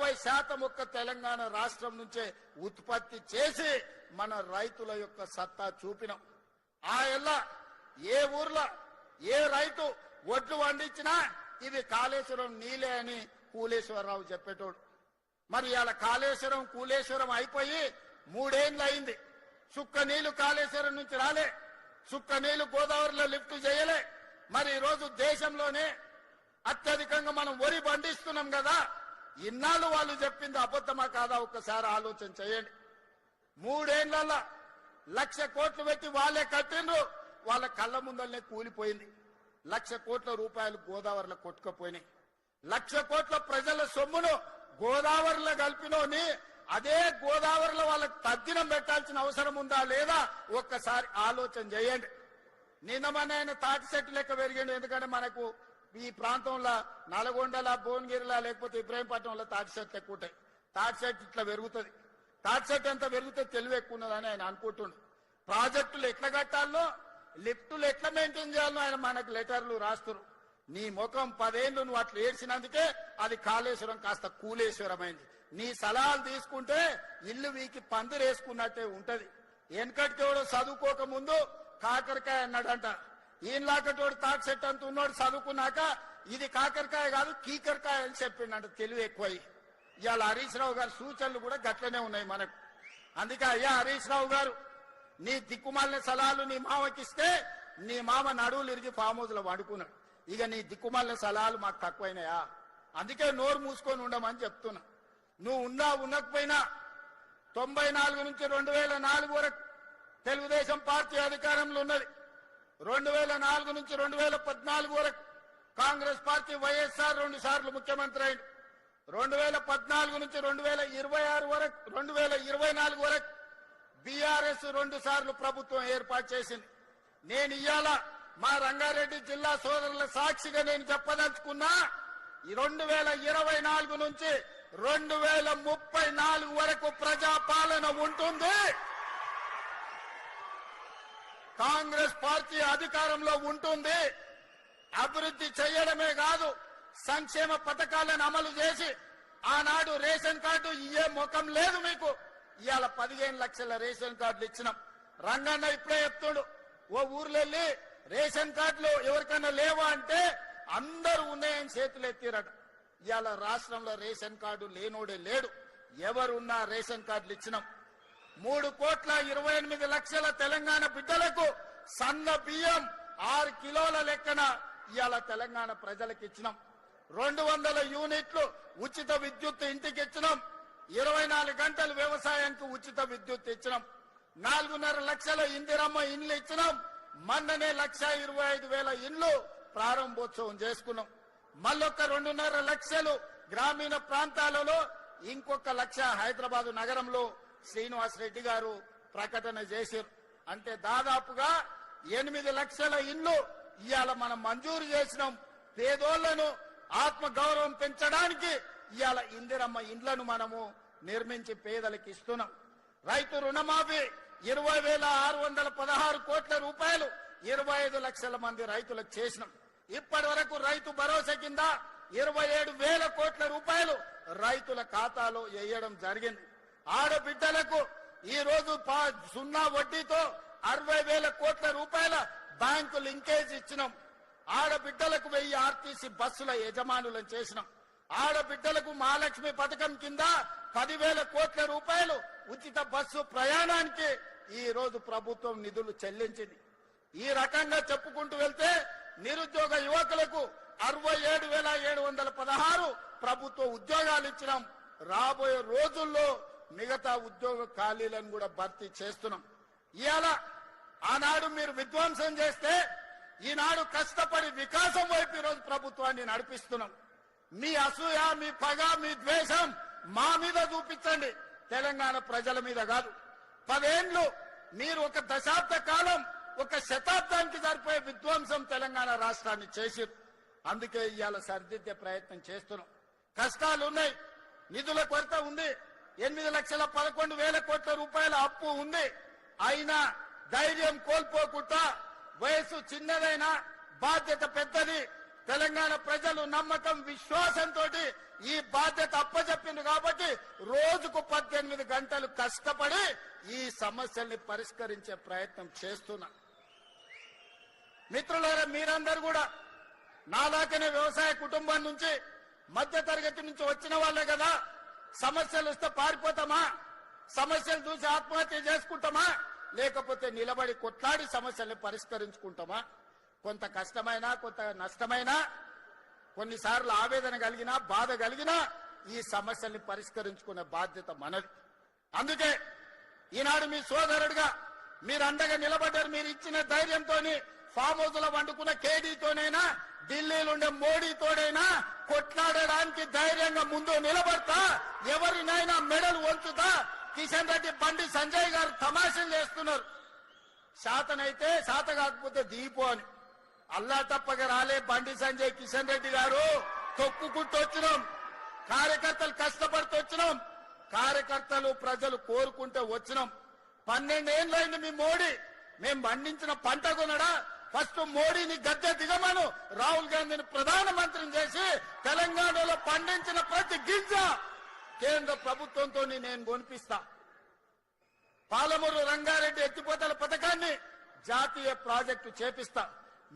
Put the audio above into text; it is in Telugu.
60% ఒక్క తెలంగాణ రాష్ట్రం నుంచే ఉత్పత్తి చేసి మన రైతుల యొక్క సత్తా చూపినాం. ఆ ఎల్ల ఏ ఊర్లో ఏ రైతు ఒడ్లు పండించినా ఇవి కాళేశ్వరం నీలే అని కూలేశ్వరరావు చెప్పేటోడు. మరి ఇవాళ కాళేశ్వరం కూలేశ్వరం అయిపోయి 3 ఏళ్ళు అయింది. చుక్క నీళ్లు కాళేశ్వరం నుంచి రాలే, చుక్క నీళ్లు గోదావరిలో లిఫ్ట్ చేయలే. మరి ఈరోజు దేశంలోనే అత్యధికంగా మనం వరి పండిస్తున్నాం కదా, ఇన్నాళ్ళు వాళ్ళు చెప్పింది అబద్ధమా కాదా ఒక్కసారి ఆలోచన చేయండి. 3 ఏళ్లలో 1,00,000 కోట్లు పెట్టి వాళ్ళే కట్టిండ్రు, వాళ్ళ కళ్ళ ముందరనే కూలిపోయింది. 1,00,000 కోట్ల రూపాయలు గోదావరిలో కొట్టుకుపోయినాయి. 1,00,000 కోట్ల ప్రజల సొమ్మును గోదావరిలో కలిపినోని అదే గోదావరిలో వాళ్ళకి తద్దినం పెట్టాల్సిన అవసరం ఉందా లేదా ఒక్కసారి ఆలోచన చేయండి. నిన్న మన ఆయన తాటి చెట్టు లెక్క పెరిగిండు. ఎందుకంటే మనకు ఈ ప్రాంతంలో నల్గొండల భువనగిరిలా లేకపోతే ఇబ్రాహీంపట్నంలో తాటి చెట్లు ఎక్కువ ఉంటాయి. తాటి చెట్టు ఇట్లా పెరుగుతుంది. తాటి చెట్టు ఎంత పెరిగితే తెలివి ఎక్కువ ఉన్నదని ఆయన అనుకుంటుండు. ప్రాజెక్టులు ఎట్లా కట్టాలో, లిఫ్టులు ఎట్లా మెయింటైన్ చేయాలో ఆయన మనకు లెటర్లు రాస్తున్నారు. నీ ముఖం 10 ఏళ్ళు నువ్వు అట్లా ఏడ్చినందుకే అది కాళేశ్వరం కాస్త కూలేశ్వరం అయింది. నీ సలహాలు తీసుకుంటే ఇల్లు వీకి పందిరేసుకున్నట్టే ఉంటది. వెనకటితోడు చదువుకోక ముందు కాకరకాయ అన్నాడంట. ఈయనలాకటోడు తాటి చెట్టు అంత ఉన్నోడు చదువుకున్నాక ఇది కాకరకాయ కాదు కీకరకాయ అని చెప్పిండంట. తెలివి ఎక్కువයි. ఇవాళ హరీష్ రావు గారి సూచనలు కూడా గట్లనే ఉన్నాయి మనకు. అందుకే అయ్యా హరీష్ రావు గారు, నీ దిక్కుమాలిన సలహాలు నీ మామకిస్తే నీ మామ నడువులు ఇరిగి ఫామ్ హౌస్ లో వాడుకున్నాడు. ఇక నీ దిక్కుమాలిన సలహాలు మాకు తక్కువైనాయా? అందుకే నోరు మూసుకొని ఉండమని చెప్తున్నా. నువ్వు ఉండకపోయినా 94 నుంచి 2004 వరకు తెలుగుదేశం పార్టీ అధికారంలో ఉన్నది. 2004 నుంచి 2014 వరకు కాంగ్రెస్ పార్టీ వైఎస్ఆర్ 2 సార్లు ముఖ్యమంత్రి అయింది. 2014 నుంచి 2024 వరకు బీఆర్ఎస్ 2 సార్లు ప్రభుత్వం ఏర్పాటు చేసింది. నేను ఇవాళ మా రంగారెడ్డి జిల్లా సోదరుల సాక్షిగా నేను చెప్పదలుచుకున్నా, 2024 నుంచి 2034 వరకు ప్రజాపాలన ఉంటుంది. కాంగ్రెస్ పార్టీ అధికారంలో ఉంటుంది. అభివృద్ధి చేయడమే కాదు, సంక్షేమ పథకాలను అమలు చేసి ఆనాడు రేషన్ కార్డు ఇయ్యే ముఖం లేదు మీకు. ఇవాళ 15 లక్షల రేషన్ కార్డులు ఇచ్చినాం. రంగన్న ఇప్పుడే చెప్తుడు, ఓ ఊర్లో వెళ్ళి రేషన్ కార్డులు ఎవరికైనా లేవా అంటే అందరూ ఉన్నాయని చేతులు ఎత్తిరట. ఇవాళ రాష్ట్రంలో రేషన్ కార్డు లేనోడే లేడు. ఎవరున్నా రేషన్ కార్డులు ఇచ్చినాం. 3,28,00,000 తెలంగాణ బిడ్డలకు సన్న బియ్యం 6 కిలోల లెక్కన ఇవాళ తెలంగాణ ప్రజలకు ఇచ్చినాం. 200 యూనిట్లు ఉచిత విద్యుత్ ఇంటికి ఇచ్చినాం. 24 గంటలు వ్యవసాయానికి ఉచిత విద్యుత్ ఇచ్చినాం. 4.5 లక్షల ఇందిరమ్మ ఇండ్లు ఇచ్చినాం. మొన్ననే 1,25,000 ఇండ్లు ప్రారంభోత్సవం చేసుకున్నాం. మళ్ళొక్క 2.5 లక్షలు గ్రామీణ ప్రాంతాలలో, ఇంకొక 1,00,000 హైదరాబాద్ నగరంలో శ్రీనివాస్ రెడ్డి గారు ప్రకటన చేశారు. అంటే దాదాపుగా 8 లక్షల ఇండ్లు ఇవాళ మనం మంజూరు చేసినాం. పేదోళ్లను ఆత్మగౌరవం పెంచడానికి ఇవాళ ఇందిరమ్మ ఇండ్లను మనము నిర్మించి పేదలకు ఇస్తున్నాం. రైతు రుణమాఫీ 20,616 కోట్ల రూపాయలు 25 లక్షల మంది రైతులకు చేసినాం. ఇప్పటి వరకు రైతు భరోసా కింద 27,000 కోట్ల రూపాయలు రైతుల ఖాతాలో వేయడం జరిగింది. ఆడబిడ్డలకు ఈ రోజు 0 వడ్డీతో 60,000 కోట్ల రూపాయల బ్యాంకు లింకేజ్ ఇచ్చినాం. ఆడబిడ్డలకు 1000 ఆర్టీసీ బస్సుల యజమానులను చేసినాం. ఆడబిడ్డలకు మహాలక్ష్మి పథకం కింద 10,000 కోట్ల రూపాయలు ఉచిత బస్సు ప్రయాణానికి ఈ రోజు ప్రభుత్వం నిధులు చెల్లించింది. ఈ రకంగా చెప్పుకుంటూ వెళ్తే నిరుద్యోగ యువకులకు 67,716 ప్రభుత్వ ఉద్యోగాలు ఇచ్చినాం. రాబోయే రోజుల్లో మిగతా ఉద్యోగ ఖాళీలను కూడా భర్తీ చేస్తున్నాం. ఇవాళ ఆనాడు మీరు విధ్వంసం చేస్తే ఈనాడు కష్టపడి వికాసం వైపు ఈరోజు ప్రభుత్వాన్ని నడిపిస్తున్నాం. మీ అసూయ, మీ పగ, మీ ద్వేషం మా మీద చూపించండి, తెలంగాణ ప్రజల మీద కాదు. 10 ఏళ్లు మీరు ఒక దశాబ్ద కాలం, ఒక శతాబ్దానికి సరిపోయే విధ్వంసం తెలంగాణ రాష్ట్రాన్ని చేసిరు. అందుకే ఇవాళ సరిదిద్దే ప్రయత్నం చేస్తున్నాం. కష్టాలు ఉన్నాయి, నిధుల కొరత ఉంది, 8,11,000 కోట్ల రూపాయల అప్పు ఉంది. అయినా ధైర్యం కోల్పోకుండా, వయసు చిన్నదైనా బాధ్యత పెద్దది, తెలంగాణ ప్రజలు నమ్మకం, విశ్వాసంతో ఈ బాధ్యత అప్పచెప్పింది కాబట్టి రోజుకు 18 గంటలు కష్టపడి ఈ సమస్యల్ని పరిష్కరించే ప్రయత్నం చేస్తున్నా. మిత్రులారా, మీరందరూ కూడా నాలాగనే వ్యవసాయ కుటుంబం నుంచి మధ్య తరగతి నుంచి వచ్చిన వాళ్ళే కదా. సమస్యలు వస్తే పారిపోతామా? సమస్యలు చూసి ఆత్మహత్య చేసుకుంటామా? లేకపోతే నిలబడి కొట్లాడి సమస్యల్ని పరిష్కరించుకుంటామా? కొంత కష్టమైనా కొంత నష్టమైనా కొన్నిసార్లు ఆవేదన కలిగినా బాధ కలిగినా ఈ సమస్యల్ని పరిష్కరించుకునే బాధ్యత మనది. అందుకే ఈనాడు మీ సోదరుడిగా మీరు అండగా నిలబడ్డారు. మీరు ఇచ్చిన ధైర్యంతో ఫామ్ హౌస్ లో వండుకున్న కేడీతోనైనా ఢిల్లీలో ఉండే మోడీతోనైనా కొట్లాడడానికి ధైర్యంగా ముందు నిలబడతా. ఎవరినైనా మెడలు వంచుతా. కిషన్ రెడ్డి బండి సంజయ్ గారు తమాషలు చేస్తున్నారు. శాతనైతే శాత కాకపోతే దీపో అని. అల్లా తప్పగా రాలే బండి సంజయ్ కిషన్ రెడ్డి గారు. తొక్కుకుంటూ వచ్చినాం. కార్యకర్తలు కష్టపడుతూ వచ్చినాం. కార్యకర్తలు ప్రజలు కోరుకుంటే వచ్చినాం. 12 ఏళ్ళైంది మీ మోడీ. మేము పండించిన పంట కొనడా? ఫస్ట్ మోడీని గద్దె దిగమను. రాహుల్ గాంధీని ప్రధానమంత్రిని చేసి తెలంగాణలో పండించిన ప్రతి గింజ కేంద్ర ప్రభుత్వంతో నేను కొనిపిస్తా. పాలమూరు రంగారెడ్డి ఎత్తిపోతల పథకాన్ని జాతీయ ప్రాజెక్టు చేపిస్తా.